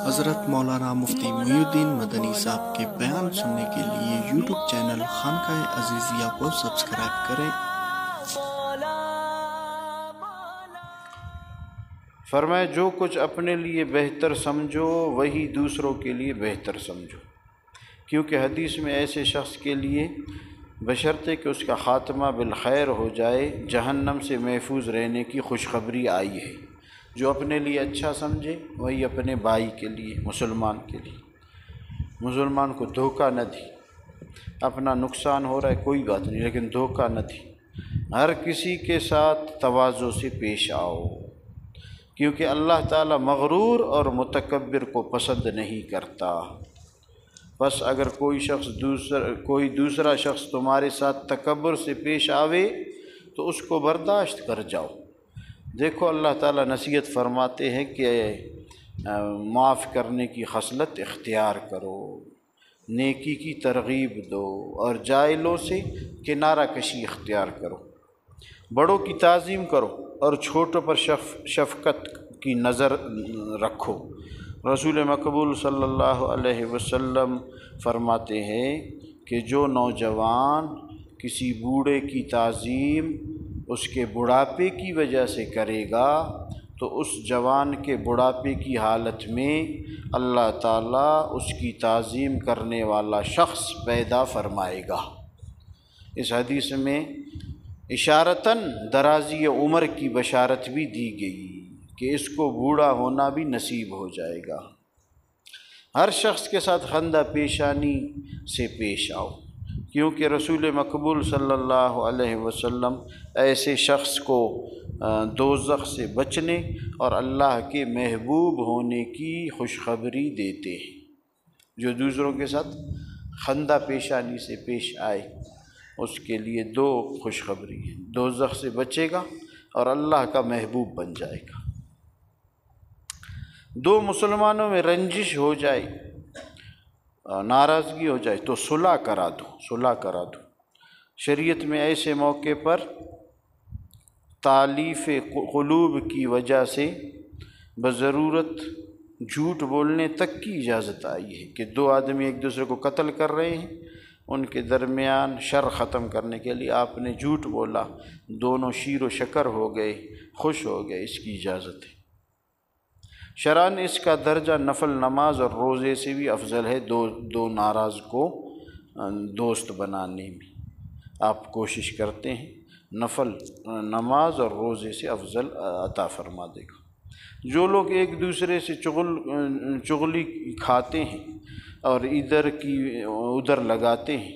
حضرت مولانا مفتی محی الدین مدنی صاحب کے بیان سننے کے لیے یوٹیوب چینل خانقاہ عزیزیہ کو سبسکرائب کریں۔ فرمایا جو کچھ اپنے لیے بہتر سمجھو وہی دوسروں کے لیے بہتر سمجھو، کیونکہ حدیث میں ایسے شخص کے لیے بشرطے کہ اس کا خاتمہ بالخیر ہو جائے جہنم سے محفوظ رہنے کی خوشخبری آئی ہے۔ جو اپنے لیے اچھا سمجھے وہی اپنے بھائی کے لیے، مسلمان کے لیے، مسلمان کو دھوکہ نہ دی۔ اپنا نقصان ہو رہا ہے کوئی بات نہیں، لیکن دھوکہ نہ دی۔ ہر کسی کے ساتھ تواضع سے پیش آؤ، کیونکہ اللہ تعالیٰ مغرور اور متکبر کو پسند نہیں کرتا۔ بس اگر کوئی دوسرا شخص تمہارے ساتھ تکبر سے پیش آوے تو اس کو برداشت کر جاؤ۔ دیکھو اللہ تعالیٰ نصیحت فرماتے ہیں کہ معاف کرنے کی خصلت اختیار کرو، نیکی کی ترغیب دو اور جاہلوں سے کنارہ کشی اختیار کرو، بڑوں کی تعظیم کرو اور چھوٹوں پر شفقت کی نظر رکھو۔ رسول مقبول صلی اللہ علیہ وسلم فرماتے ہیں کہ جو نوجوان کسی بوڑھے کی تعظیم اس کے بڑھاپے کی وجہ سے کرے گا تو اس جوان کے بڑھاپے کی حالت میں اللہ تعالیٰ اس کی تعظیم کرنے والا شخص پیدا فرمائے گا۔ اس حدیث میں اشارتاً درازی عمر کی بشارت بھی دی گئی کہ اس کو بوڑھا ہونا بھی نصیب ہو جائے گا۔ ہر شخص کے ساتھ خندہ پیشانی سے پیش آؤ، کیونکہ رسول مقبول صلی اللہ علیہ وسلم ایسے شخص کو دوزخ سے بچنے اور اللہ کے محبوب ہونے کی خوشخبری دیتے ہیں۔ جو دوسروں کے ساتھ خندہ پیشانی سے پیش آئے اس کے لیے دو خوشخبری ہیں، دوزخ سے بچے گا اور اللہ کا محبوب بن جائے گا۔ دو مسلمانوں میں رنجش ہو جائے، ناراضگی ہو جائے تو صلح کرا دو۔ شریعت میں ایسے موقع پر تالیف قلوب کی وجہ سے بضرورت جھوٹ بولنے تک کی اجازت آئی ہے کہ دو آدمی ایک دوسرے کو قتل کر رہے ہیں، ان کے درمیان شر ختم کرنے کے لیے آپ نے جھوٹ بولا، دونوں شیر و شکر ہو گئے، خوش ہو گئے، اس کی اجازت ہے۔ شرعاً اس کا درجہ نفل نماز اور روزے سے بھی افضل ہے۔ دو ناراض کو دوست بنانے میں آپ کوشش کرتے ہیں، نفل نماز اور روزے سے افضل عطا فرما دے گا۔ جو لوگ ایک دوسرے سے چغلی کھاتے ہیں اور ادھر کی ادھر لگاتے ہیں،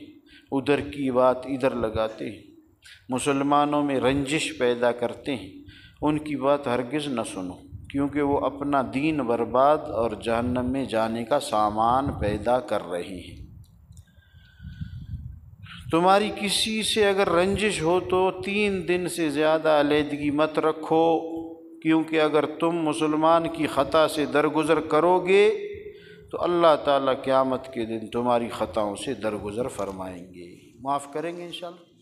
ادھر کی بات ادھر لگاتے ہیں، مسلمانوں میں رنجش پیدا کرتے ہیں، ان کی بات ہرگز نہ سنو، کیونکہ وہ اپنا دین برباد اور جہنم میں جانے کا سامان پیدا کر رہے ہیں۔ تمہاری کسی سے اگر رنجش ہو تو 3 دن سے زیادہ علیحدگی مت رکھو، کیونکہ اگر تم مسلمان کی خطا سے درگزر کرو گے تو اللہ تعالیٰ قیامت کے دن تمہاری خطاؤں سے درگزر فرمائیں گے، معاف کریں گے انشاءاللہ۔